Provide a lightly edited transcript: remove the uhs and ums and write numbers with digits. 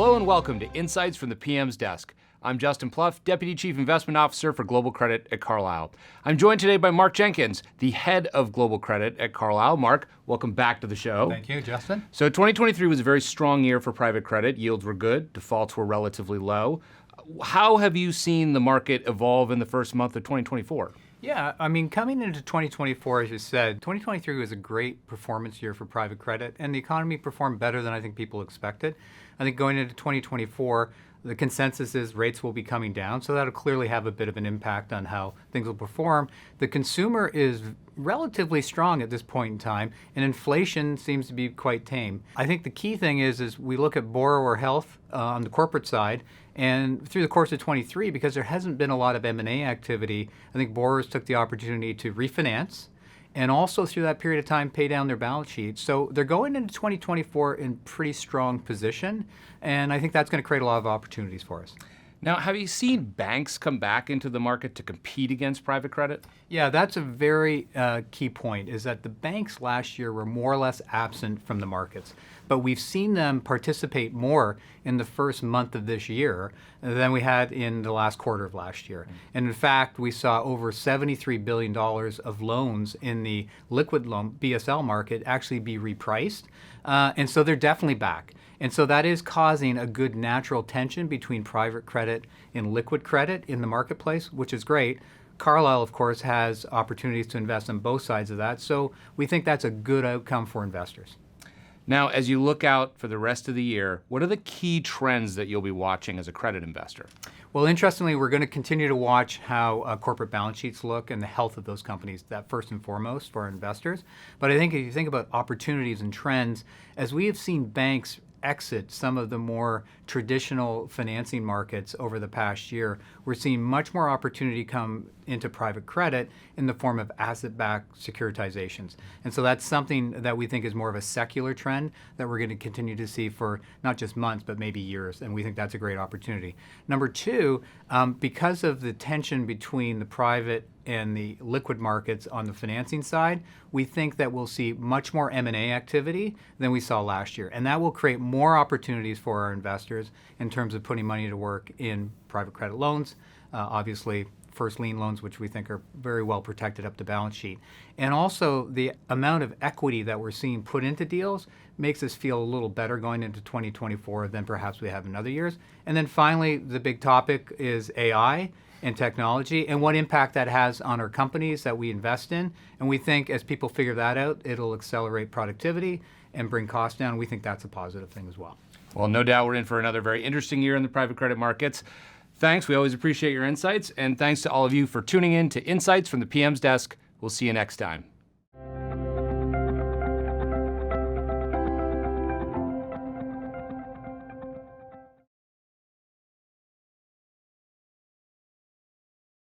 Hello and welcome to Insights from the PM's Desk. I'm Justin Plouffe, Deputy Chief Investment Officer for Global Credit at Carlyle. I'm joined today by Mark Jenkins, the Head of Global Credit at Carlyle. Mark, welcome back to the show. Thank you, Justin. So 2023 was a very strong year for private credit. Yields were good, defaults were relatively low. How have you seen the market evolve in the first month of 2024? Yeah, I mean, coming into 2024, as you said, 2023 was a great performance year for private credit, and the economy performed better than I think people expected. I think going into 2024, the consensus is rates will be coming down, so that'll clearly have a bit of an impact on how things will perform. The consumer is relatively strong at this point in time, and inflation seems to be quite tame. I think the key thing is we look at borrower health on the corporate side, and through the course of 23, because there hasn't been a lot of M&A activity, I think borrowers took the opportunity to refinance and also through that period of time pay down their balance sheet. So they're going into 2024 in pretty strong position, and I think that's going to create a lot of opportunities for us. Now, have you seen banks come back into the market to compete against private credit? Yeah, that's a very key point, is that the banks last year were more or less absent from the markets. But we've seen them participate more in the first month of this year than we had in the last quarter of last year. And in fact, we saw over $73 billion of loans in the liquid loan BSL market actually be repriced. And so they're definitely back. And so that is causing a good natural tension between private credit and liquid credit in the marketplace, which is great. Carlyle, of course, has opportunities to invest on both sides of that. So we think that's a good outcome for investors. Now, as you look out for the rest of the year, what are the key trends that you'll be watching as a credit investor? Well, interestingly, we're going to continue to watch how corporate balance sheets look and the health of those companies, that first and foremost for our investors. But I think if you think about opportunities and trends, as we have seen banks exit some of the more traditional financing markets over the past year, we're seeing much more opportunity come into private credit in the form of asset-backed securitizations. And so that's something that we think is more of a secular trend that we're going to continue to see for not just months, but maybe years. And we think that's a great opportunity. Number two, because of the tension between the private and the liquid markets on the financing side, we think that we'll see much more M&A activity than we saw last year. And that will create more opportunities for our investors in terms of putting money to work in private credit loans, obviously first lien loans, which we think are very well protected up the balance sheet. And also the amount of equity that we're seeing put into deals makes us feel a little better going into 2024 than perhaps we have in other years. And then finally, the big topic is AI and technology and what impact that has on our companies that we invest in. And we think as people figure that out, it'll accelerate productivity and bring costs down. We think that's a positive thing as well. Well, no doubt we're in for another very interesting year in the private credit markets. Thanks. We always appreciate your insights. And thanks to all of you for tuning in to Insights from the PM's Desk. We'll see you next time.